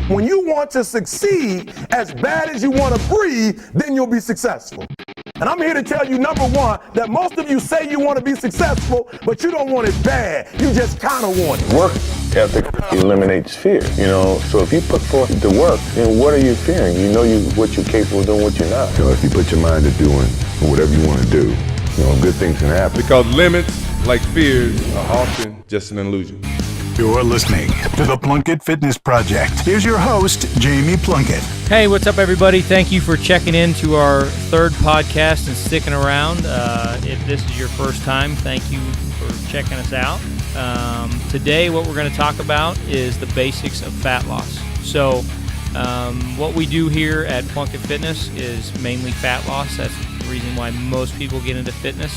When you want to succeed as bad as you want to breathe, then you'll be successful. And I'm here to tell you, number one, that most of you say you want to be successful, but you don't want it bad. You just kind of want it. Work ethic eliminates fear, So if you put forth the work, then what are you fearing? You know what you're capable of doing, what you're not. If you put your mind to doing whatever you want to do, good things can happen. Because limits, like fears, are often just an illusion. You're listening to the Plunkett Fitness Project. Here's your host, Jamie Plunkett. Hey, what's up, everybody? Thank you for checking in to our third podcast and sticking around. If this is your first time, thank you for checking us out. Today, what we're going to talk about is the basics of fat loss. So, what we do here at Plunkett Fitness is mainly fat loss. That's the reason why most people get into fitness.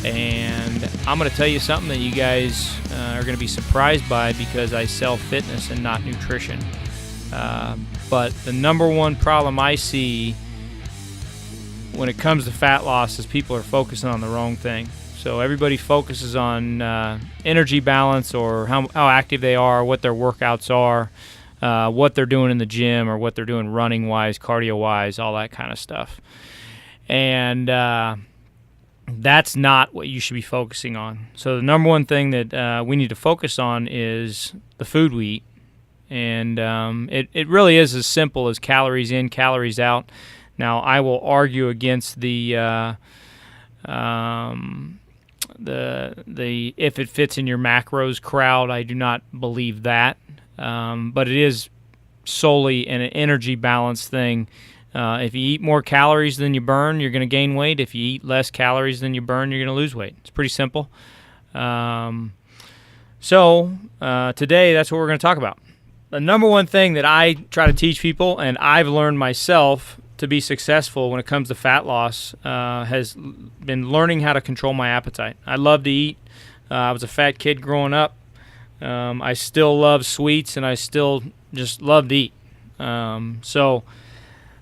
And I'm going to tell you something that you guys are going to be surprised by, because I sell fitness and not nutrition. But the number one problem I see when it comes to fat loss is people are focusing on the wrong thing. So everybody focuses on energy balance, or how active they are, what their workouts are, what they're doing in the gym, or what they're doing running-wise, cardio-wise, all that kind of stuff. And that's not what you should be focusing on. So the number one thing that we need to focus on is the food we eat. And it really is as simple as calories in, calories out. Now, I will argue against the if it fits in your macros crowd. I do not believe that. But it is solely an energy balance thing. If you eat more calories than you burn, you're going to gain weight. If you eat less calories than you burn, you're going to lose weight. It's pretty simple. So today, that's what we're going to talk about. The number one thing that I try to teach people, and I've learned myself to be successful when it comes to fat loss, has been learning how to control my appetite. I love to eat. I was a fat kid growing up. I still love sweets, and I still just love to eat. So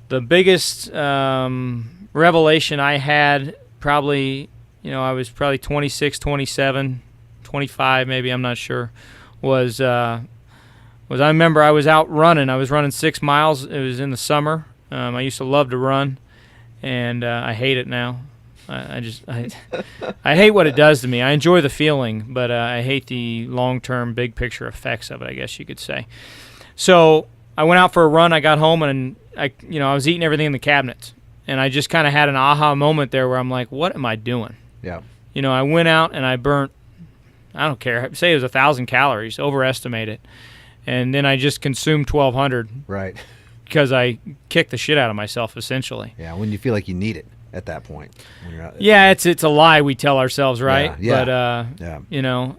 the biggest revelation I had, probably, I was probably 26, 27, 25 maybe, I'm not sure, was I remember I was out running. I was running 6 miles. It was in the summer. I used to love to run, and I hate it now. I hate what it does to me. I enjoy the feeling, but I hate the long-term, big picture effects of it, I guess you could say. So I went out for a run. I got home, and I was eating everything in the cabinets, and I just kind of had an aha moment there where I'm like, what am I doing? Yeah. I went out and I burnt, I don't care, say it was 1,000 calories, overestimate it. And then I just consumed 1,200. Right. Because I kicked the shit out of myself, essentially. Yeah, when you feel like you need it at that point. When you're out, yeah, it's a lie we tell ourselves, right? Yeah. But,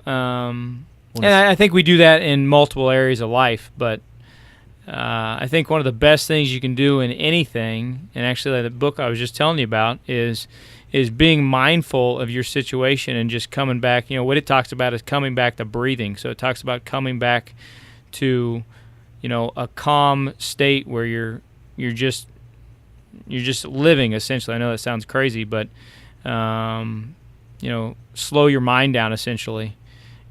and I think we do that in multiple areas of life. But I think one of the best things you can do in anything, and actually the book I was just telling you about, is being mindful of your situation and just coming back. What it talks about is coming back to breathing. So it talks about coming back to a calm state where you're just living, essentially. I know that sounds crazy, but slow your mind down, essentially,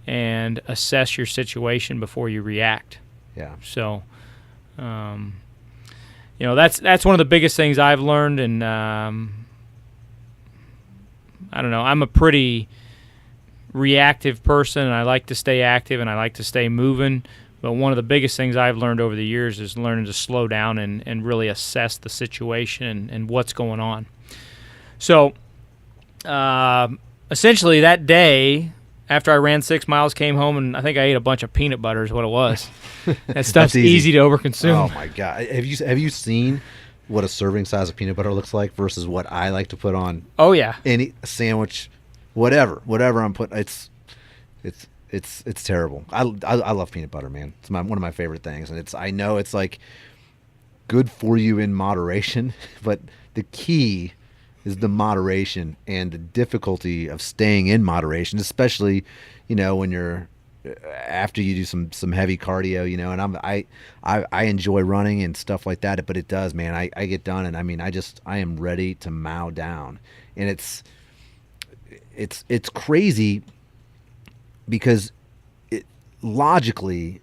and assess your situation before you react. Yeah. So that's one of the biggest things I've learned. And I don't know, I'm a pretty reactive person, and I like to stay active and I like to stay moving. But one of the biggest things I've learned over the years is learning to slow down and really assess the situation and what's going on. So essentially that day, after I ran 6 miles, came home, and I think I ate a bunch of peanut butter is what it was. That stuff's easy to overconsume. Oh, my God. Have you seen what a serving size of peanut butter looks like versus what I like to put on any sandwich, whatever I'm putting? It's terrible. I love peanut butter, man. It's one of my favorite things, and I know it's like good for you in moderation, but the key is the moderation and the difficulty of staying in moderation, especially when you're after you do some heavy cardio, and I enjoy running and stuff like that, but it does, man. I get done, and I am ready to mow down, and it's crazy because logically,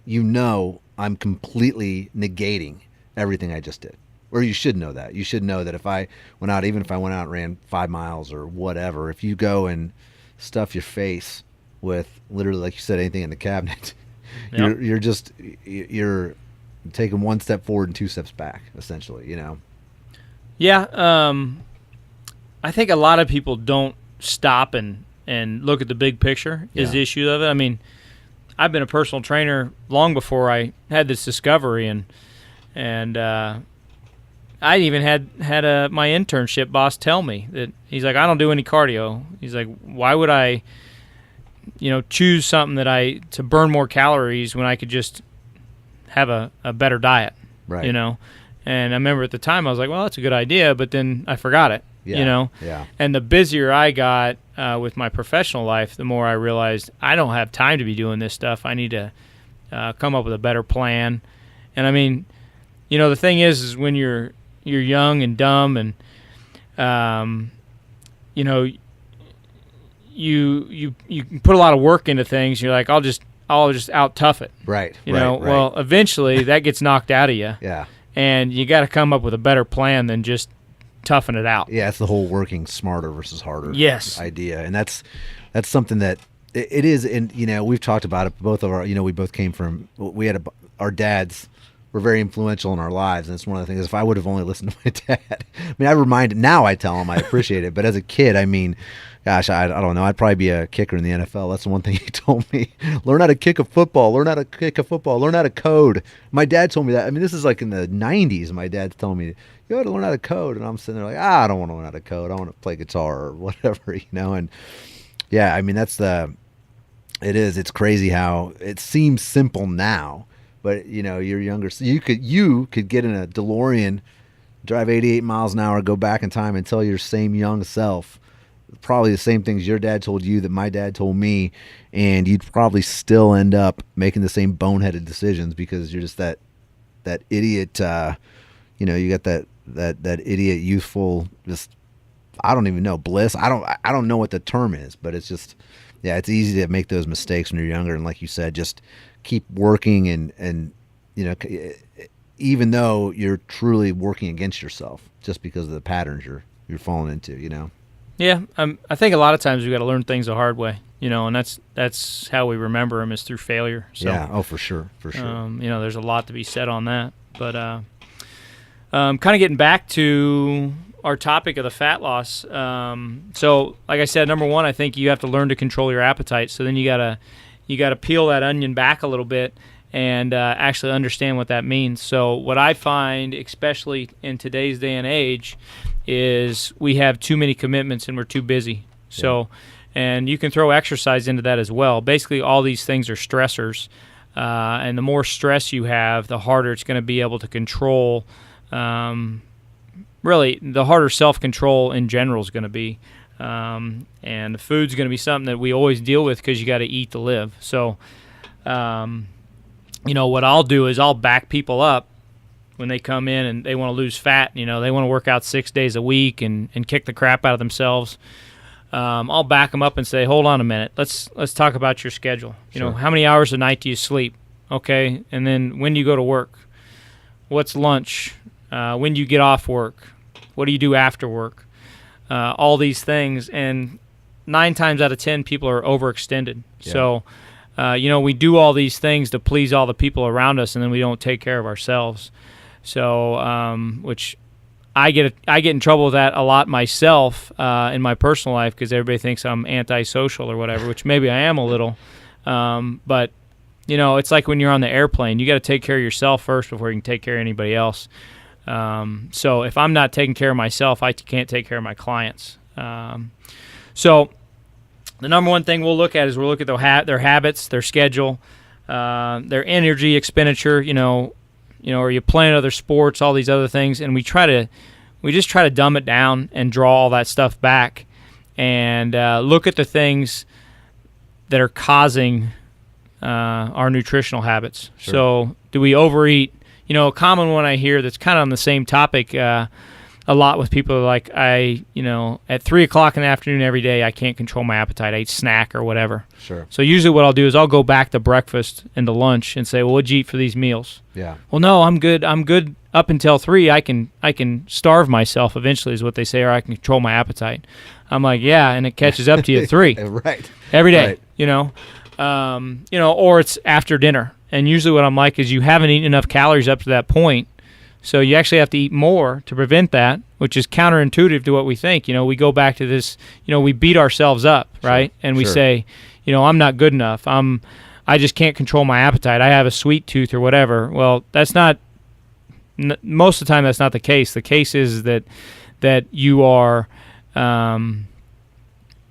I'm completely negating everything I just did. Or you should know that. You should know that if I went out, even if I went out and ran 5 miles or whatever, if you go and stuff your face with literally, like you said, anything in the cabinet, Yep. you're taking one step forward and 2 steps back, essentially, you know? Yeah. I think a lot of people don't stop and look at the big picture is the issue of it. I mean, I've been a personal trainer long before I had this discovery, and I even had my internship boss tell me that he's like, I don't do any cardio. He's like, why would I, choose something to burn more calories when I could just have a better diet, right? And I remember at the time I was like, well, that's a good idea, but then I forgot it, Yeah. And the busier I got with my professional life, the more I realized I don't have time to be doing this stuff. I need to come up with a better plan. And I mean, the thing is when you're young and dumb and you put a lot of work into things. You're like, I'll just out tough it. Right. Well, eventually that gets knocked out of you. Yeah. And you got to come up with a better plan than just toughen it out. Yeah, it's the whole working smarter versus harder idea. And that's something that it is. And, we've talked about it. Both of our, we both came from, our dads were very influential in our lives. And it's one of the things, if I would have only listened to my dad, now I tell him I appreciate it. But as a kid, gosh, I don't know. I'd probably be a kicker in the NFL. That's the one thing he told me. Learn how to kick a football. Learn how to code. My dad told me that. I mean, this is like in the 90s. My dad's telling me, you ought to learn how to code. And I'm sitting there like, I don't want to learn how to code. I want to play guitar or whatever, And yeah, I mean, it's crazy how it seems simple now, but you're younger. So you could get in a DeLorean, drive 88 miles an hour, go back in time and tell your same young self probably the same things your dad told you that my dad told me, and you'd probably still end up making the same boneheaded decisions because you're just that idiot. You got that idiot youthful, just I don't even know, bliss. I don't know what the term is, but it's just it's easy to make those mistakes when you're younger, and like you said, just keep working and even though you're truly working against yourself just because of the patterns you're falling into, Yeah, I think a lot of times we got to learn things the hard way, and that's how we remember them is through failure. So, yeah, for sure. There's a lot to be said on that, but kind of getting back to our topic of the fat loss. So, like I said, number one, I think you have to learn to control your appetite. So then you gotta peel that onion back a little bit and actually understand what that means. So what I find, especially in today's day and age, is we have too many commitments and we're too busy. So, and you can throw exercise into that as well. Basically, all these things are stressors, and the more stress you have, the harder it's going to be able to control. Really, the harder self-control in general is going to be, and the food's going to be something that we always deal with because you got to eat to live. So, what I'll do is I'll back people up when they come in and they want to lose fat. They want to work out 6 days a week and kick the crap out of themselves. I'll back them up and say, hold on a minute. Let's talk about your schedule. Sure. How many hours a night do you sleep? Okay. And then when do you go to work? What's lunch? When do you get off work? What do you do after work? All these things. And 9 times out of 10, people are overextended. Yeah. So, we do all these things to please all the people around us, and then we don't take care of ourselves. So, which I get in trouble with that a lot myself in my personal life because everybody thinks I'm antisocial or whatever, which maybe I am a little. But it's like when you're on the airplane, you got to take care of yourself first before you can take care of anybody else. So if I'm not taking care of myself, I can't take care of my clients. So the number one thing we'll look at is we'll look at their habits, their schedule, their energy expenditure. Are you playing other sports, all these other things, and we just try to dumb it down and draw all that stuff back, and look at the things that are causing our nutritional habits. Sure. So, do we overeat? A common one I hear that's kind of on the same topic a lot with people like at 3 o'clock in the afternoon every day, I can't control my appetite. I eat snack or whatever. Sure. So usually what I'll do is I'll go back to breakfast and to lunch and say, well, what'd you eat for these meals? Yeah. Well, no, I'm good. I'm good up until 3. I can starve myself eventually is what they say, or I can control my appetite. I'm like, yeah, and it catches up to you at 3. Right. Every day, or it's after dinner. And usually what I'm like is you haven't eaten enough calories up to that point. So you actually have to eat more to prevent that, which is counterintuitive to what we think. We go back to this, we beat ourselves up, right? And we say, I'm not good enough. I just can't control my appetite. I have a sweet tooth or whatever. Well, that's not most of the time that's not the case. The case is that you are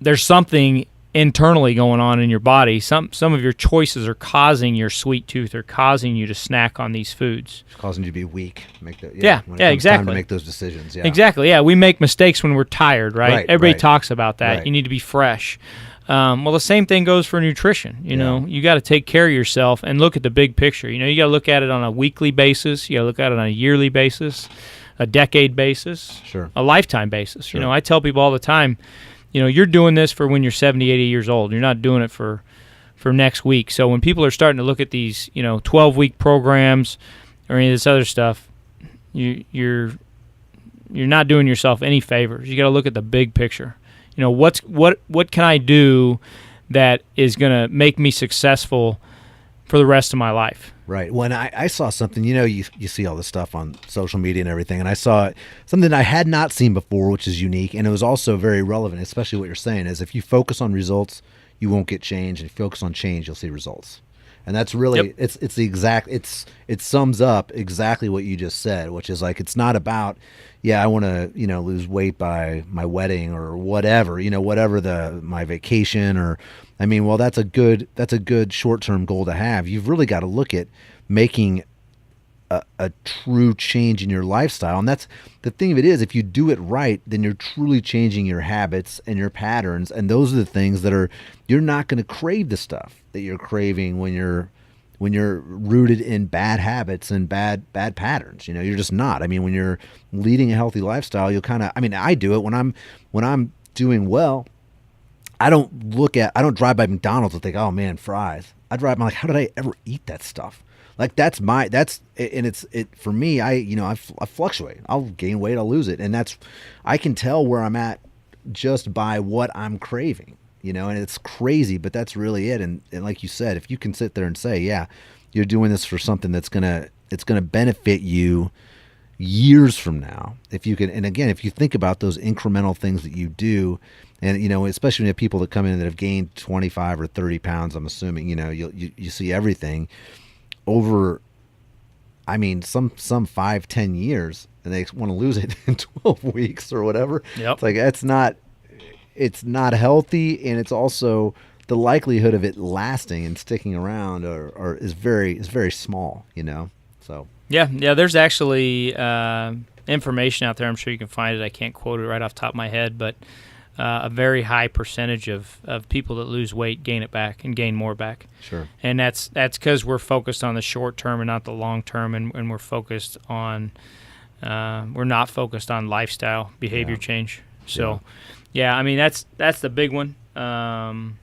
there's something internally going on in your body. Some of your choices are causing your sweet tooth or causing you to snack on these foods. It's causing you to be weak. Exactly. Time to make those decisions. Yeah. Exactly. Yeah, we make mistakes when we're tired, right? Everybody talks about that. Right. You need to be fresh. Well, the same thing goes for nutrition. You got to take care of yourself and look at the big picture. You got to look at it on a weekly basis. You got to look at it on a yearly basis, a decade basis, a lifetime basis. Sure. I tell people all the time, you're doing this for when you're 70, 80 years old. You're not doing it for next week. So when people are starting to look at these, 12-week programs or any of this other stuff, you're not doing yourself any favors. You got to look at the big picture. What can I do that is going to make me successful for the rest of my life? Right. When I saw something, you see all this stuff on social media and everything, and I saw something I had not seen before, which is unique, and it was also very relevant, especially what you're saying is if you focus on results, you won't get change, and if you focus on change, you'll see results. And that's really, it sums up exactly what you just said, which is like, it's not about, I want to, lose weight by my wedding or whatever, whatever my vacation or, that's a good short-term goal to have. You've really got to look at making a true change in your lifestyle. And that's the thing of it is, if you do it right, then you're truly changing your habits and your patterns. And those are the things that you're not going to crave the stuff that you're craving when you're rooted in bad habits and bad patterns. You're just not. When you're leading a healthy lifestyle, you'll kind of, I do it when I'm doing well. I don't drive by McDonald's and think, oh man, fries. I'm like, how did I ever eat that stuff? Like for me, I fluctuate. I'll gain weight, I'll lose it. And I can tell where I'm at just by what I'm craving, and it's crazy, but that's really it. And like you said, if you can sit there and say, yeah, you're doing this for something it's going to benefit you years from now. If you can, and again, if you think about those incremental things that you do, and especially when you have people that come in that have gained 25 or 30 pounds, I'm assuming, you see everything over, some 5-10 years, and they want to lose it in 12 weeks or whatever. Yep. It's like, it's not healthy, and it's also the likelihood of it lasting and sticking around is very small, so. Yeah, there's actually information out there. I'm sure you can find it. I can't quote it right off the top of my head, but a very high percentage of people that lose weight gain it back and gain more back. Sure. And that's because we're focused on the short term and not the long term, and we're focused on we're not focused on lifestyle behavior change. So, that's the big one. And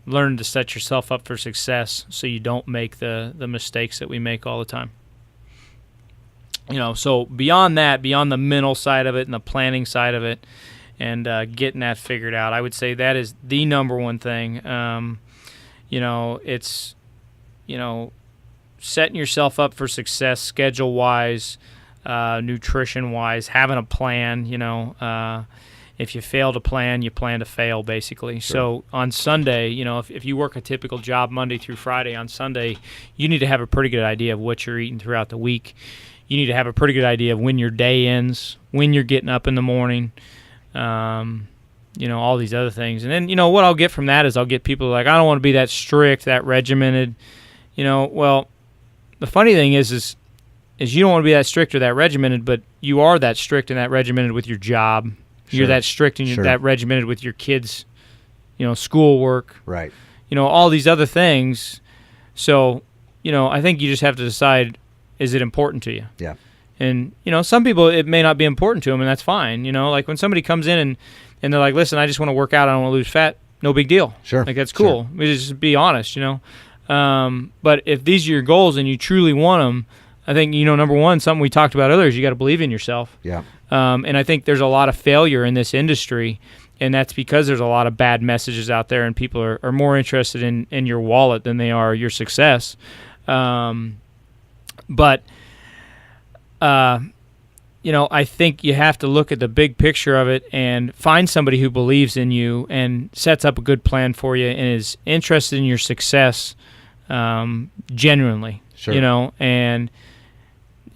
learn to set yourself up for success so you don't make the mistakes that we make all the time. So beyond that, beyond the mental side of it and the planning side of it and getting that figured out, I would say that is the number one thing. It's, setting yourself up for success schedule-wise, nutrition-wise, having a plan, if you fail to plan, you plan to fail, basically. Sure. So on Sunday, if you work a typical job Monday through Friday, on Sunday, you need to have a pretty good idea of what you're eating throughout the week. You need to have a pretty good idea of when your day ends, when you're getting up in the morning, all these other things. And then, what I'll get from that is I'll get people like, I don't want to be that strict, that regimented. Well, the funny thing is you don't want to be that strict or that regimented, but you are that strict and that regimented with your job. Sure. You're that strict and you're that regimented with your kids, schoolwork. Right. All these other things. So, I think you just have to decide, is it important to you? Yeah. And, some people, it may not be important to them, and that's fine. Like when somebody comes in and they're like, listen, I just want to work out, I don't want to lose fat, no big deal. Sure. Like, that's cool. Sure. We just be honest, But if these are your goals and you truly want them, I think, number one, something we talked about earlier is you got to believe in yourself. Yeah. And I think there's a lot of failure in this industry, and that's because there's a lot of bad messages out there, and people are more interested in your wallet than they are your success. I think you have to look at the big picture of it and find somebody who believes in you and sets up a good plan for you and is interested in your success genuinely. Sure.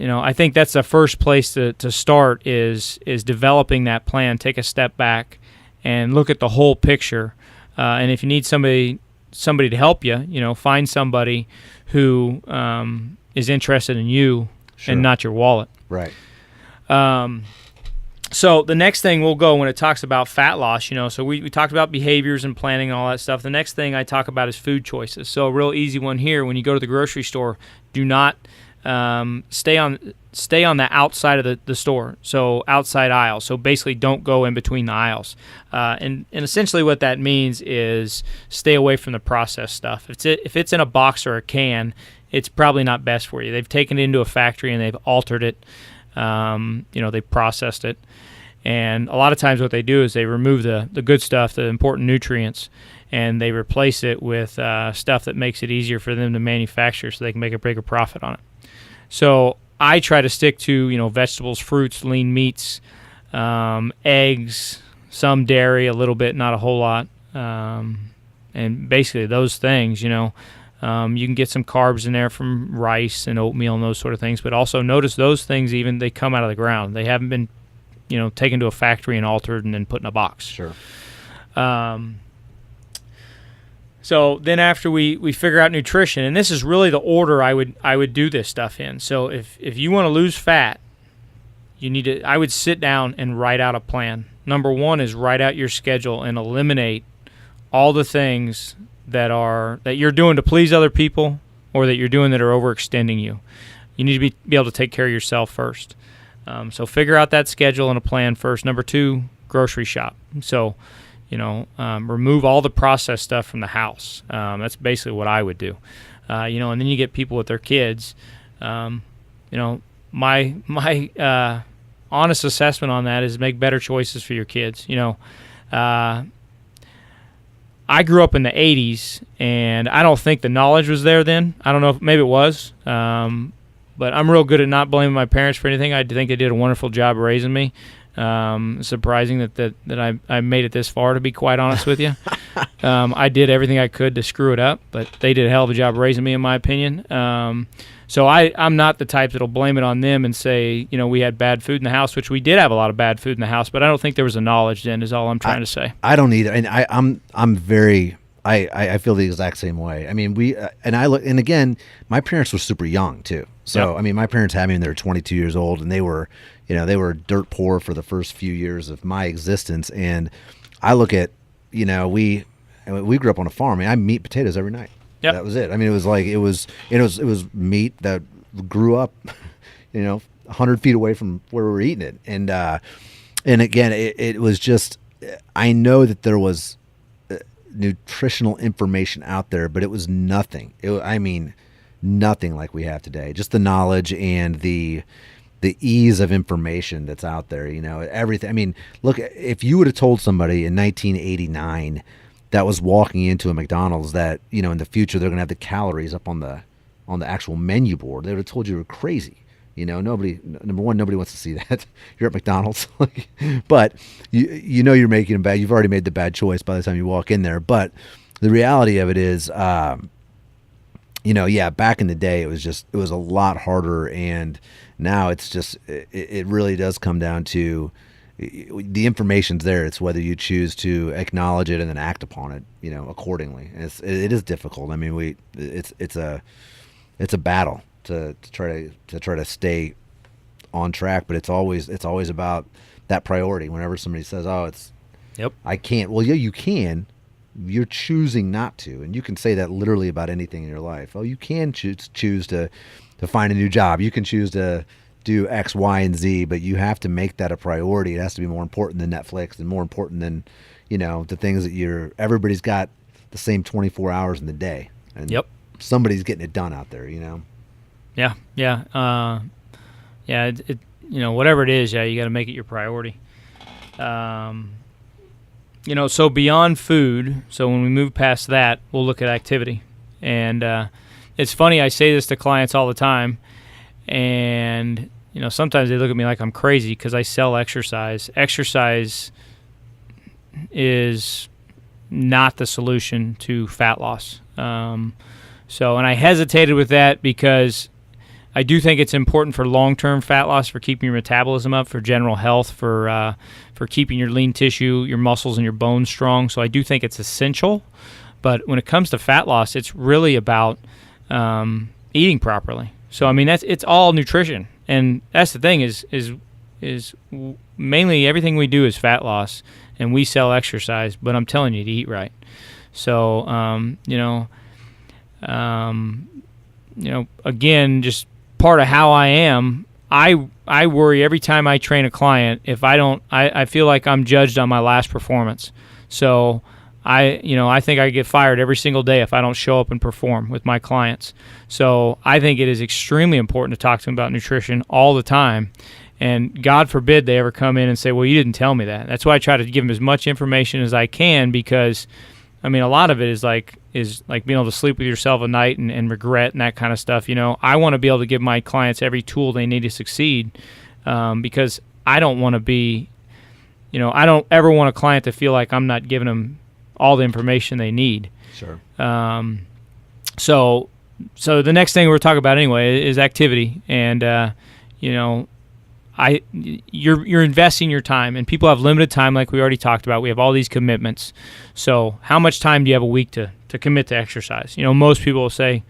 I think that's the first place to start is developing that plan. Take a step back and look at the whole picture. And if you need somebody to help you, find somebody who is interested in you and not your wallet. Right. So the next thing we'll go when it talks about fat loss, so we talked about behaviors and planning and all that stuff. The next thing I talk about is food choices. So a real easy one here, when you go to the grocery store, do not stay on the outside of the store, so outside aisle. So basically don't go in between the aisles. And essentially what that means is stay away from the processed stuff. If it's in a box or a can, it's probably not best for you. They've taken it into a factory and they've altered it. They've processed it. And a lot of times what they do is they remove the good stuff, the important nutrients, and they replace it with stuff that makes it easier for them to manufacture so they can make a bigger profit on it. So I try to stick to, vegetables, fruits, lean meats, eggs, some dairy, a little bit, not a whole lot. And basically those things, you can get some carbs in there from rice and oatmeal and those sort of things, but also notice those things they come out of the ground. They haven't been, taken to a factory and altered and then put in a box. Sure. So then after we figure out nutrition, and this is really the order I would do this stuff in. So if you want to lose fat, I would sit down and write out a plan. Number one is write out your schedule and eliminate all the things that you're doing to please other people or that you're doing that are overextending you. You need to be able to take care of yourself first. So figure out that schedule and a plan first. Number two, grocery shop. So, remove all the processed stuff from the house. That's basically what I would do. And then you get people with their kids. My honest assessment on that is make better choices for your kids. I grew up in the 80s, and I don't think the knowledge was there then. I don't know if maybe it was, but I'm real good at not blaming my parents for anything. I think they did a wonderful job raising me. Surprising that I made it this far, to be quite honest with you. I did everything I could to screw it up, but they did a hell of a job raising me, in my opinion. So I'm not the type that'll blame it on them and say, we had bad food in the house, which we did have a lot of bad food in the house, but I don't think there was a knowledge then, is all I'm trying to say. I don't either. And I'm very, I feel the exact same way. I mean, and again, my parents were super young too. So, yep. I mean, my parents had me when they were 22 years old, and they were dirt poor for the first few years of my existence. And I look at, we grew up on a farm. I mean, I meat potatoes every night. Yep. That was it. I mean, it was meat that grew up, 100 feet away from where we were eating it. And again, it was just, I know that there was nutritional information out there, but it was nothing. Nothing like we have today. Just the knowledge and the ease of information that's out there, everything. I mean, look, if you would have told somebody in 1989 that was walking into a McDonald's that, in the future they're going to have the calories up on the actual menu board, they would have told you were crazy. Nobody wants to see that. You're at McDonald's, but you're making a bad. You've already made the bad choice by the time you walk in there. But the reality of it is, back in the day, it was a lot harder, and now it's just, it really does come down to the information's there. It's whether you choose to acknowledge it and then act upon it, accordingly. And it is difficult. I mean, it's a battle to try to stay on track, but it's always about that priority. Whenever somebody says, "Oh, I can't," well, yeah, you can. You're choosing not to, and you can say that literally about anything in your life. Oh, you can choose to find a new job. You can choose to do X, Y, and Z, but you have to make that a priority. It has to be more important than Netflix and more important than, the things that everybody's got the same 24 hours in the day. And somebody's getting it done out there, Yeah. Whatever it is, you got to make it your priority. So beyond food, so when we move past that, we'll look at activity. And it's funny, I say this to clients all the time, and sometimes they look at me like I'm crazy because I sell exercise. Exercise is not the solution to fat loss. And I hesitated with that because I do think it's important for long-term fat loss, for keeping your metabolism up, for general health, for keeping your lean tissue, your muscles, and your bones strong. So I do think it's essential. But when it comes to fat loss, it's really about eating properly. So it's all nutrition, and that's the thing is mainly everything we do is fat loss, and we sell exercise. But I'm telling you to eat right. So again, just part of how I am. I worry every time I train a client if I feel like I'm judged on my last performance. So I think I get fired every single day if I don't show up and perform with my clients. So I think it is extremely important to talk to them about nutrition all the time. And God forbid they ever come in and say, well, you didn't tell me that. That's why I try to give them as much information as I can, because a lot of it is like being able to sleep with yourself at night and regret and that kind of stuff. I want to be able to give my clients every tool they need to succeed, because I don't want to be, I don't ever want a client to feel like I'm not giving them all the information they need. Sure. So the next thing we're talking about anyway is activity, and you're investing your time, and people have limited time, like we already talked about. We have all these commitments. So how much time do you have a week to commit to exercise? Most people will say,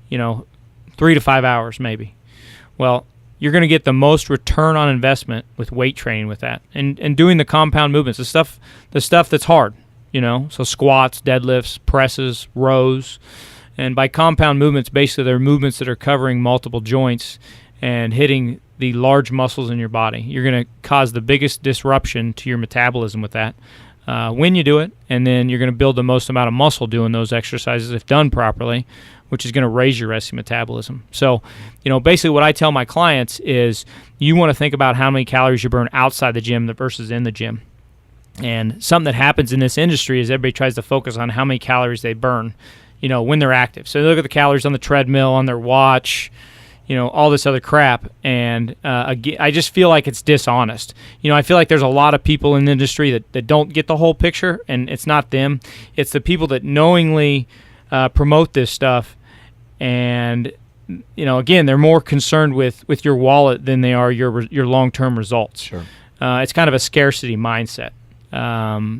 3 to 5 hours maybe. Well, you're going to get the most return on investment with weight training with that, and doing the compound movements, the stuff that's hard. So squats, deadlifts, presses, rows. And by compound movements, basically they're movements that are covering multiple joints and hitting the large muscles in your body. You're going to cause the biggest disruption to your metabolism with that when you do it, and then you're going to build the most amount of muscle doing those exercises if done properly, which is going to raise your resting metabolism. So, basically what I tell my clients is you want to think about how many calories you burn outside the gym versus in the gym. And something that happens in this industry is everybody tries to focus on how many calories they burn, when they're active. So they look at the calories on the treadmill, on their watch, all this other crap. And I just feel like it's dishonest. I feel like there's a lot of people in the industry that don't get the whole picture, and it's not them. It's the people that knowingly promote this stuff. And, again, they're more concerned with your wallet than they are your long-term results. Sure. It's kind of a scarcity mindset.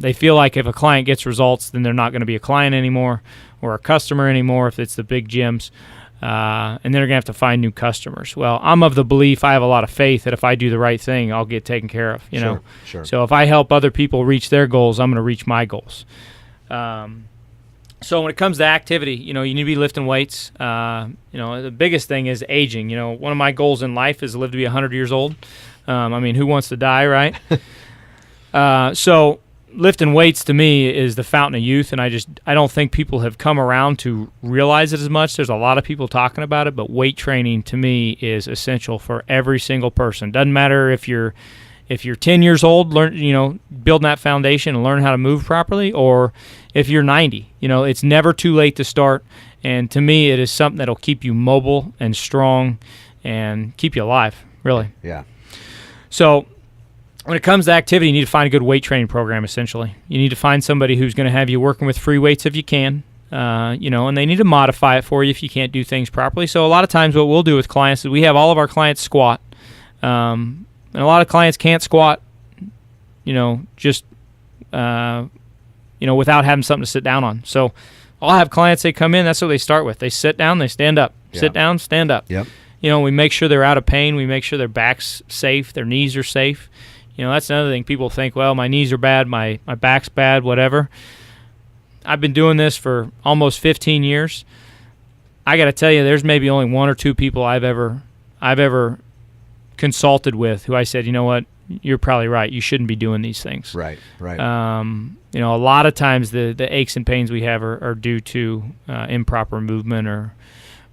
They feel like if a client gets results, then they're not going to be a client anymore or a customer anymore if it's the big gyms, and then they're going to have to find new customers. Well, I'm of the belief, I have a lot of faith that if I do the right thing, I'll get taken care of. Sure. So if I help other people reach their goals, I'm going to reach my goals. So when it comes to activity, you need to be lifting weights. The biggest thing is aging. One of my goals in life is to live to be 100 years old. Who wants to die, right? So lifting weights to me is the fountain of youth, and I don't think people have come around to realize it as much. There's a lot of people talking about it, but weight training to me is essential for every single person. Doesn't matter if you're 10 years old, building that foundation and learn how to move properly, or if you're 90. It's never too late to start, and to me it is something that'll keep you mobile and strong and keep you alive, really. Yeah. So when it comes to activity, you need to find a good weight training program, essentially. You need to find somebody who's going to have you working with free weights if you can, and they need to modify it for you if you can't do things properly. So a lot of times what we'll do with clients is we have all of our clients squat. And a lot of clients can't squat, just, without having something to sit down on. So I'll have clients, they come in, that's what they start with. They sit down, they stand up. Yeah. Sit down, stand up. Yep. We make sure they're out of pain. We make sure their back's safe, their knees are safe. That's another thing. People think, well, my knees are bad, my back's bad, whatever. I've been doing this for almost 15 years. I got to tell you, there's maybe only one or two people I've ever consulted with, who I said, you know what, you're probably right. You shouldn't be doing these things. Right. You know, a lot of times the aches and pains we have are due to improper movement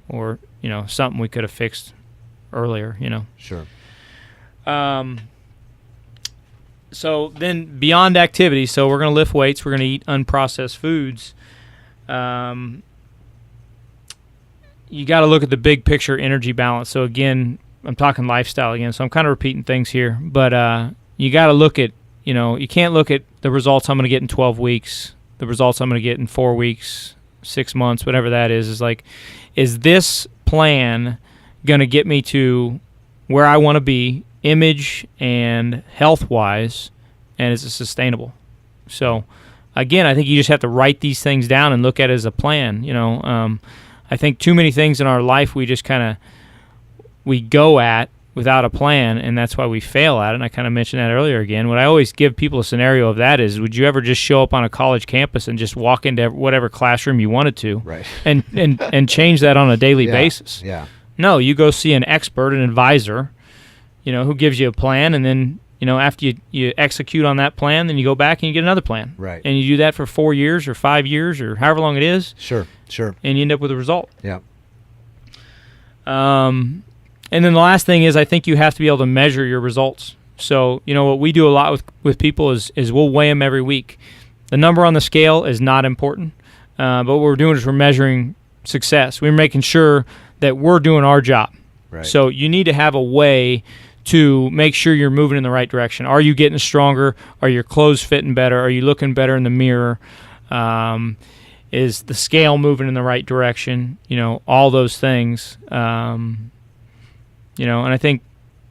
or you know, something we could have fixed earlier, you know. Sure. So then beyond activity, so we're going to lift weights, we're going to eat unprocessed foods. You got to look at the big picture energy balance. So again, I'm talking lifestyle again, so I'm kind of repeating things here. But you got to look at, you know, you can't look at the results I'm going to get in 12 weeks, the results I'm going to get in 4 weeks, 6 months, whatever that is like, is this plan going to get me to where I want to be, image and health-wise, and is it sustainable? So, again, I think you just have to write these things down and look at it as a plan. You know, I think too many things in our life we just kind of we go at without a plan, and that's why we fail at it. And I kind of mentioned that earlier again. What I always give people a scenario of that is, would you ever just show up on a college campus and just walk into whatever classroom you wanted to, right, and change that on a daily basis? Yeah. No, you go see an expert, an advisor, you know, who gives you a plan, and then, you know, after you execute on that plan, then you go back and you get another plan. Right. And you do that for 4 years or 5 years or however long it is. Sure. And you end up with a result. Yeah. And then the last thing is, I think you have to be able to measure your results. So, you know, what we do a lot with people is we'll weigh them every week. The number on the scale is not important, but what we're doing is we're measuring success. We're making sure that we're doing our job. Right. So So you need to have a way to make sure you're moving in the right direction. Are you getting stronger? Are your clothes fitting better? Are you looking better in the mirror? Is the scale moving in the right direction? You know, all those things. You know, and I think,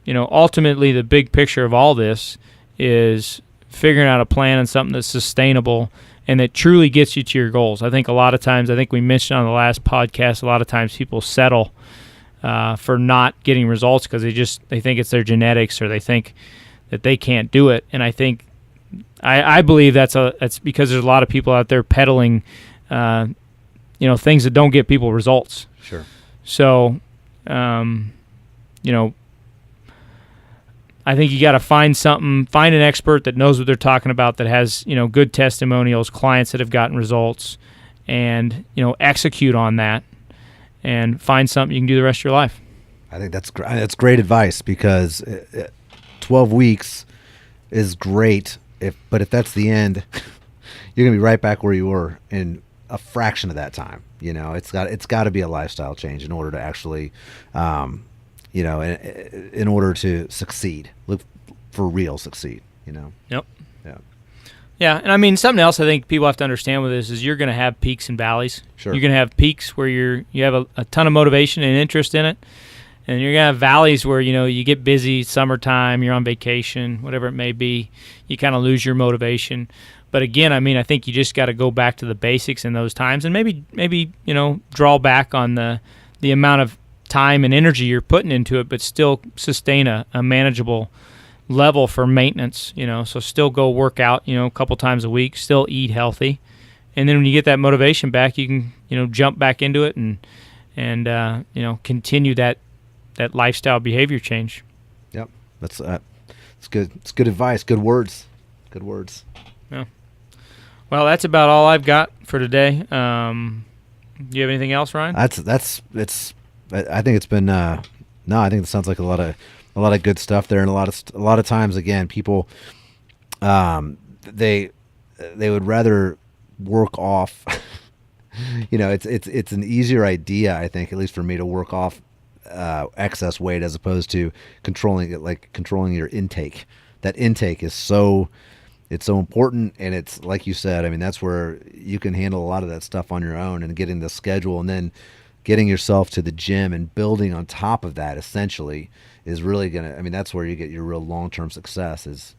you know, ultimately the big picture of all this is figuring out a plan and something that's sustainable and that truly gets you to your goals. I think a lot of times, I think we mentioned on the last podcast, a lot of times people settle for not getting results because they think it's their genetics, or they think that they can't do it. And I think I believe that's because there's a lot of people out there peddling, you know, things that don't get people results. Sure. So, you know, I think you got to find an expert that knows what they're talking about, that has, you know, good testimonials, clients that have gotten results, and, you know, execute on that and find something you can do the rest of your life. I think that's great advice, because 12 weeks is great, but if that's the end, you're gonna be right back where you were in a fraction of that time. You know, it's got to be a lifestyle change in order to actually, you know, in order to succeed, look for real succeed. You know. Yep. Yeah. Yeah, and I mean, something else I think people have to understand with this is you're going to have peaks and valleys. Sure. You're going to have peaks where you have a ton of motivation and interest in it, and you're going to have valleys where, you know, you get busy, summertime, you're on vacation, whatever it may be, you kind of lose your motivation. But again, I mean, I think you just got to go back to the basics in those times, and maybe you know, draw back on the amount of time and energy you're putting into it, but still sustain a manageable level for maintenance, you know. So still go work out, you know, a couple times a week, still eat healthy, and then when you get that motivation back, you can, you know, jump back into it and you know, continue that lifestyle behavior change. Yep, that's good. It's good advice. Good words. Yeah. Well, that's about all I've got for today. Do you have anything else, Ryan? I think it's been I think it sounds like a lot of good stuff there, and a lot of times, again, people they would rather work off you know, it's an easier idea, I think, at least for me, to work off excess weight as opposed to controlling your intake. That intake is so important, and it's like you said, I mean, that's where you can handle a lot of that stuff on your own, and getting the schedule and then getting yourself to the gym and building on top of that essentially is really gonna, I mean, that's where you get your real long-term success is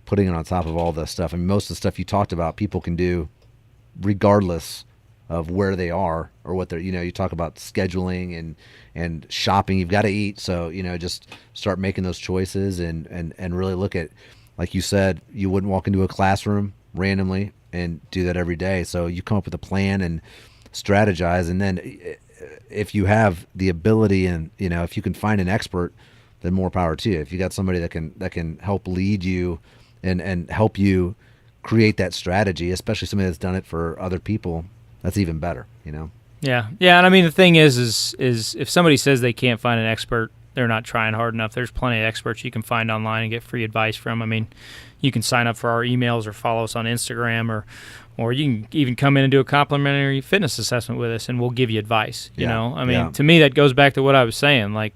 putting it on top of all the stuff. I mean, most of the stuff you talked about, people can do regardless of where they are or what they're, you know, you talk about scheduling and shopping, you've got to eat. So, you know, just start making those choices and really look at, like you said, you wouldn't walk into a classroom randomly and do that every day. So you come up with a plan and strategize. And then if you have the ability and, you know, if you can find an expert then more power to you. If you got somebody that can help lead you and help you create that strategy, especially somebody that's done it for other people, that's even better, you know? Yeah. Yeah. And I mean, the thing is if somebody says they can't find an expert, they're not trying hard enough. There's plenty of experts you can find online and get free advice from. I mean, you can sign up for our emails or follow us on Instagram, or you can even come in and do a complimentary fitness assessment with us, and we'll give you advice. You know, I mean, to me, that goes back to what I was saying. Like,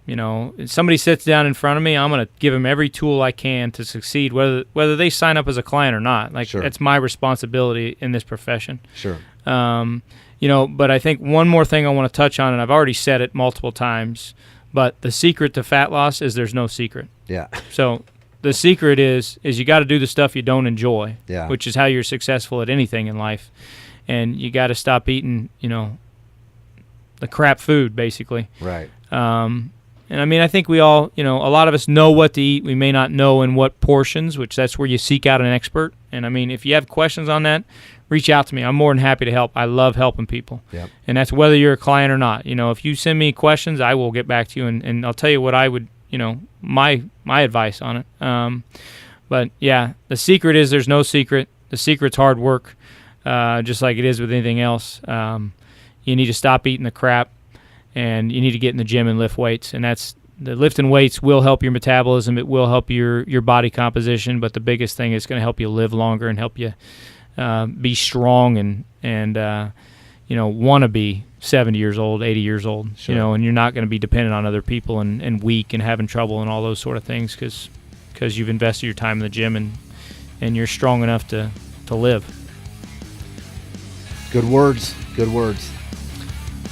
you know, if somebody sits down in front of me, I'm going to give them every tool I can to succeed, whether they sign up as a client or not. Like, that's my responsibility in this profession. Sure. You know, but I think one more thing I want to touch on, and I've already said it multiple times, but the secret to fat loss is there's no secret. Yeah. So the secret is you got to do the stuff you don't enjoy, which is how you're successful at anything in life. And you got to stop eating, you know, the crap food, basically. Right. And I mean, I think we all, you know, a lot of us know what to eat. We may not know in what portions, which that's where you seek out an expert. And I mean, if you have questions on that, reach out to me. I'm more than happy to help. I love helping people. Yep. And that's whether you're a client or not. You know, if you send me questions, I will get back to you, and I'll tell you what I would, you know, my advice on it. But yeah, the secret is there's no secret. The secret's hard work, just like it is with anything else. You need to stop eating the crap, and you need to get in the gym and lift weights. And that's the lifting weights will help your metabolism. It will help your body composition. But the biggest thing is going to help you live longer and help you be strong and you know, want to be 70 years old, 80 years old, you know, and you're not going to be dependent on other people and weak and having trouble and all those sort of things because you've invested your time in the gym and you're strong enough to live. Good words. Good words.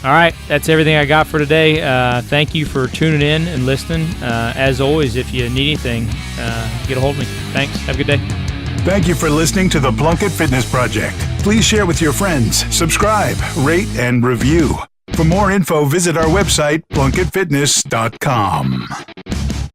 All right, that's everything I got for today. Thank you for tuning in and listening. As always, if you need anything, get a hold of me. Thanks. Have a good day. Thank you for listening to the Plunkett Fitness Project. Please share with your friends, subscribe, rate, and review. For more info, visit our website, plunkettfitness.com.